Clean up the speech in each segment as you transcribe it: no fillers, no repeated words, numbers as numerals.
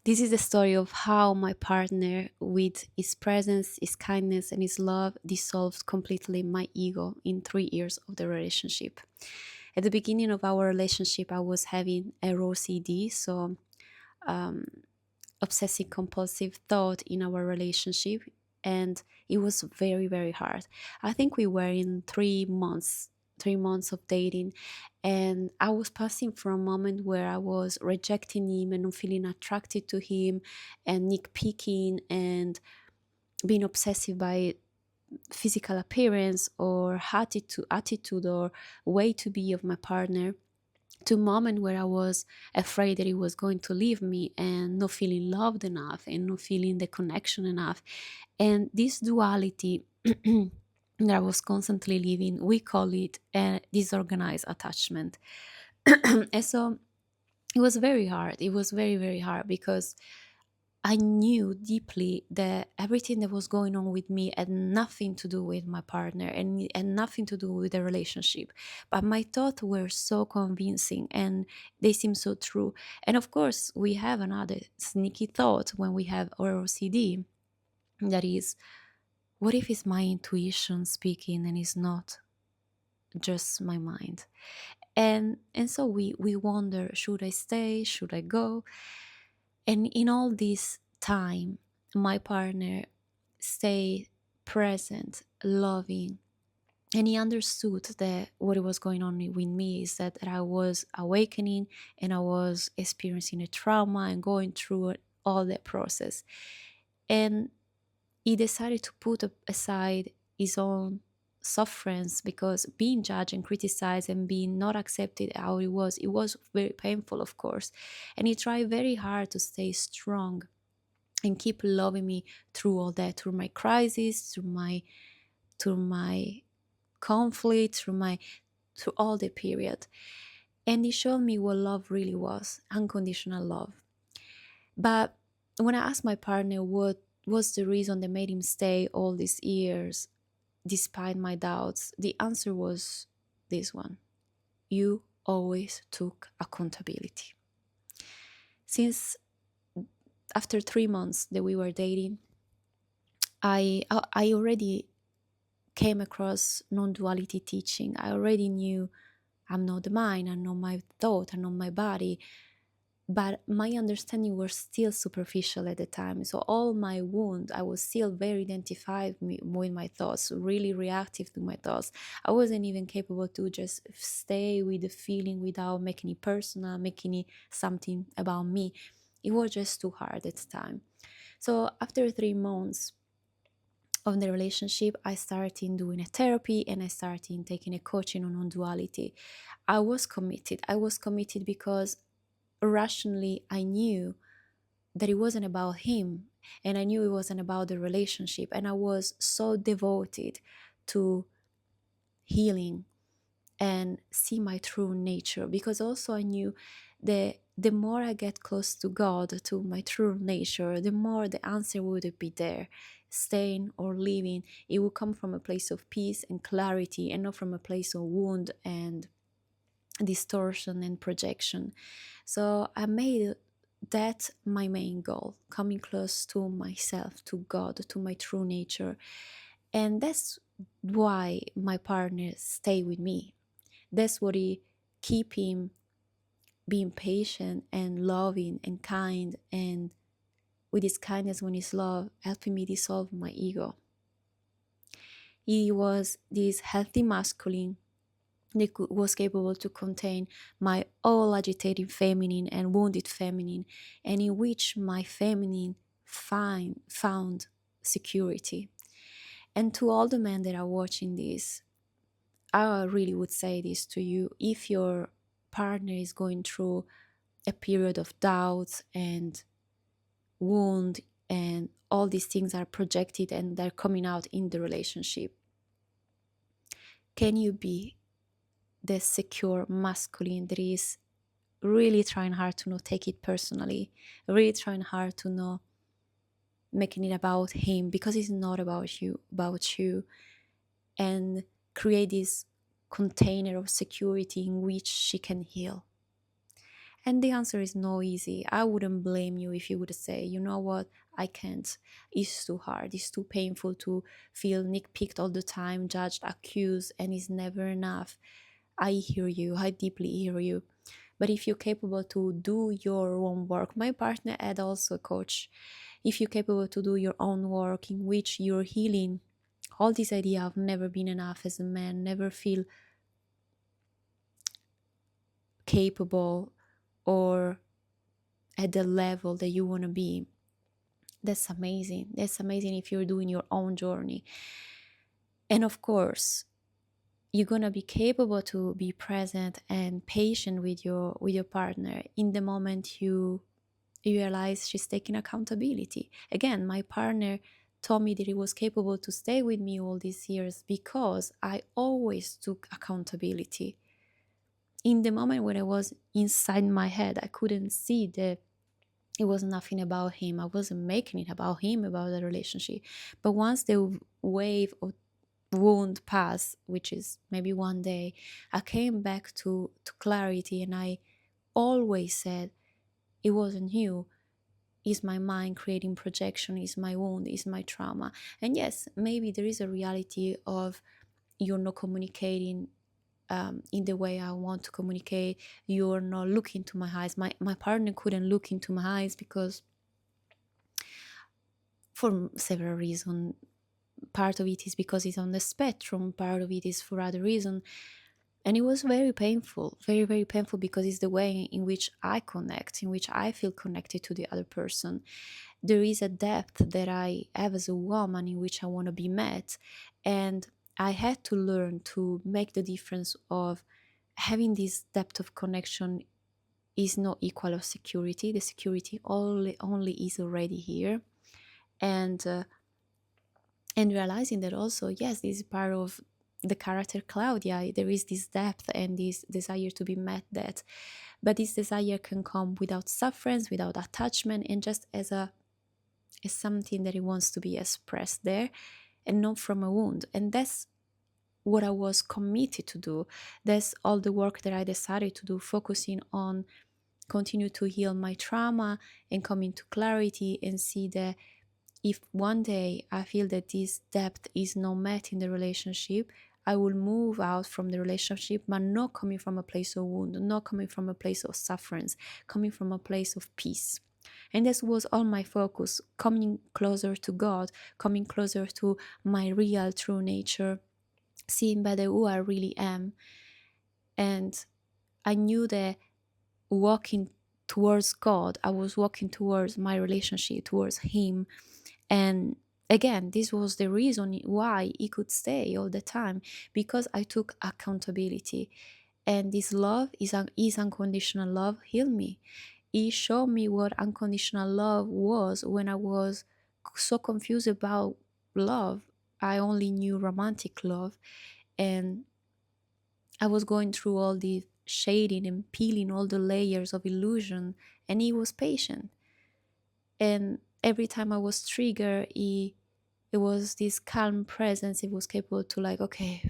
This is the story of how my partner, with his presence, his kindness, and his love, dissolved completely my ego in 3 years of the relationship. At the beginning of our relationship, I was having a raw CD, so um, obsessive compulsive thought in our relationship, and it was very, very hard. I think we were in 3 months of dating, and I was passing from a moment where I was rejecting him and not feeling attracted to him and nitpicking and being obsessive by physical appearance or attitude or way to be of my partner, to moment where I was afraid that he was going to leave me and not feeling loved enough and not feeling the connection enough. And this duality that I was constantly living, we call it a disorganized attachment. And so it was very hard. It was very, very hard because I knew deeply that everything that was going on with me had nothing to do with my partner and had nothing to do with the relationship. But my thoughts were so convincing and they seem so true. And of course, we have another sneaky thought when we have our OCD, that is, what if it's my intuition speaking and it's not just my mind? And so we wonder, should I stay? Should I go? And in all this time, my partner stayed present, loving, and he understood that what was going on with me is that I was awakening and I was experiencing a trauma and going through all that process. And he decided to put aside his own sufferance, because being judged and criticized and being not accepted how it was very painful, of course. And he tried very hard to stay strong and keep loving me through all that, through my crisis, through my conflict, through all the period. And he showed me what love really was, unconditional love. But when I asked my partner what was the reason that made him stay all these years despite my doubts, the answer was this one: you always took accountability. Since after 3 months that we were dating, I already came across non-duality teaching. I already knew I'm not the mind, I'm not my thought, I'm not my body, but my understanding was still superficial at the time. So all my wound, I was still very identified with my thoughts, really reactive to my thoughts. I wasn't even capable to just stay with the feeling without making it personal, making it something about me. It was just too hard at the time. So after 3 months of the relationship, I started doing a therapy and I started taking a coaching on non-duality. I was committed. I was committed because rationally I knew that it wasn't about him, and I knew it wasn't about the relationship, and I was so devoted to healing and see my true nature, because also I knew that the more I get close to God, to my true nature, the more the answer would be there. Staying or leaving, it would come from a place of peace and clarity and not from a place of wound and distortion and projection. So I made that my main goal, coming close to myself, to God, to my true nature. And that's why my partner stayed with me. That's what he keep him being patient and loving and kind, and with his kindness, when his love, helping me dissolve my ego. He was this healthy masculine that was capable to contain my all agitating feminine and wounded feminine, and in which my feminine found security. And to all the men that are watching this, I really would say this to you: if your partner is going through a period of doubt and wound, and all these things are projected and they're coming out in the relationship, can you be the secure masculine that is really trying hard to not take it personally, really trying hard to not making it about him, because it's not about you, and create this container of security in which she can heal? And the answer is no easy. I wouldn't blame you if you would say, you know what, I can't. It's too hard. It's too painful to feel nitpicked all the time, judged, accused, and it's never enough. I hear you. I deeply hear you. But if you're capable to do your own work, my partner had also a coach. If you're capable to do your own work in which you're healing all this idea of never being enough as a man, never feel capable or at the level that you want to be, that's amazing. That's amazing if you're doing your own journey. And of course, you're going to be capable to be present and patient with your partner in the moment you realize she's taking accountability. Again, my partner told me that he was capable to stay with me all these years because I always took accountability. In the moment when I was inside my head, I couldn't see that it was nothing about him. I wasn't making it about him, about the relationship. But once the wave of wound passed, which is maybe one day, I came back to clarity, and I always said it wasn't you. Is my mind creating projection? Is my wound? Is my trauma? And yes, maybe there is a reality of you're not communicating in the way I want to communicate. You're not looking to my eyes. My partner couldn't look into my eyes because for several reasons. Part of it is because he's on the spectrum. Part of it is for other reason. And it was very painful, very, very painful, because it's the way in which I connect, in which I feel connected to the other person. There is a depth that I have as a woman in which I want to be met. And I had to learn to make the difference of having this depth of connection is not equal of security. The security only is already here. And and realizing that also, yes, this is part of the character Claudia. There is this depth and this desire to be met, that but this desire can come without sufferance, without attachment, and just as something that it wants to be expressed there, and not from a wound. And that's what I was committed to do. That's all the work that I decided to do, focusing on continue to heal my trauma and come into clarity and see that if one day I feel that this depth is not met in the relationship, I will move out from the relationship, but not coming from a place of wound, not coming from a place of sufferance, coming from a place of peace. And this was all my focus, coming closer to God, coming closer to my real true nature, seeing better who I really am. And I knew that walking towards God, I was walking towards my relationship, towards Him. And again, this was the reason why He could stay all the time, because I took accountability. And this love is unconditional love healed me. He showed me what unconditional love was when I was so confused about love. I only knew romantic love, and I was going through all the shading and peeling all the layers of illusion, and he was patient. And every time I was triggered, it was this calm presence. He was capable to, like, okay,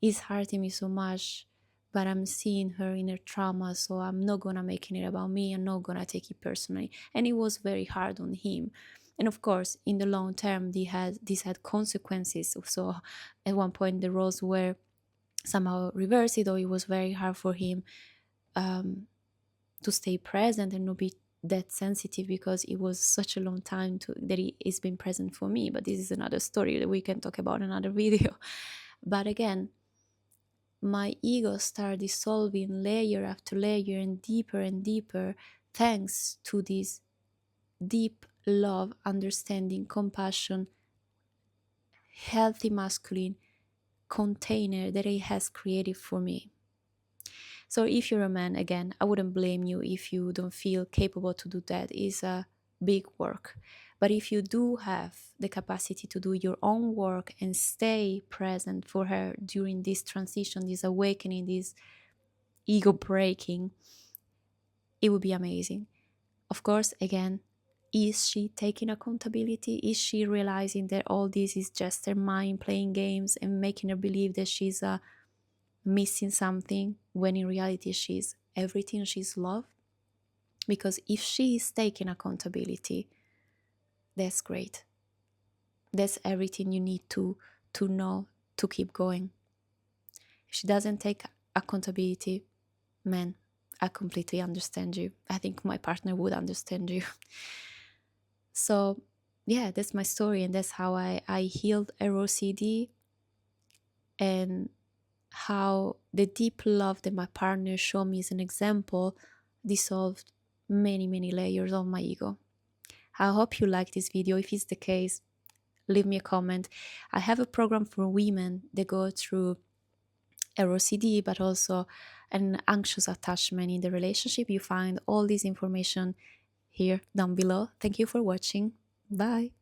it's hurting me so much, but I'm seeing her inner trauma, so I'm not gonna making it about me. I'm not gonna take it personally. And it was very hard on him. And of course, in the long term, this had consequences. So at one point, the roles were somehow reversed, or it was very hard for him to stay present and not be that sensitive, because it was such a long time that he's been present for me. But this is another story that we can talk about in another video. But again, my ego started dissolving layer after layer and deeper, thanks to this deep love, understanding, compassion, healthy masculine container that he has created for me. So if you're a man, again, I wouldn't blame you if you don't feel capable to do that. It's a big work. But if you do have the capacity to do your own work and stay present for her during this transition, this awakening, this ego breaking, it would be amazing. Of course, again, is she taking accountability? Is she realizing that all this is just her mind playing games and making her believe that she's missing something, when in reality she's everything she's loved, because if she is taking accountability, that's great. That's everything you need to know to keep going. If she doesn't take accountability, man, I completely understand you. I think my partner would understand you. So yeah, that's my story, and that's how I healed ROCD, and how the deep love that my partner showed me as an example dissolved many, many layers of my ego. I hope you like this video. If it's the case, leave me a comment. I have a program for women that go through ROCD, but also an anxious attachment in the relationship. You find all this information here down below. Thank you for watching. Bye.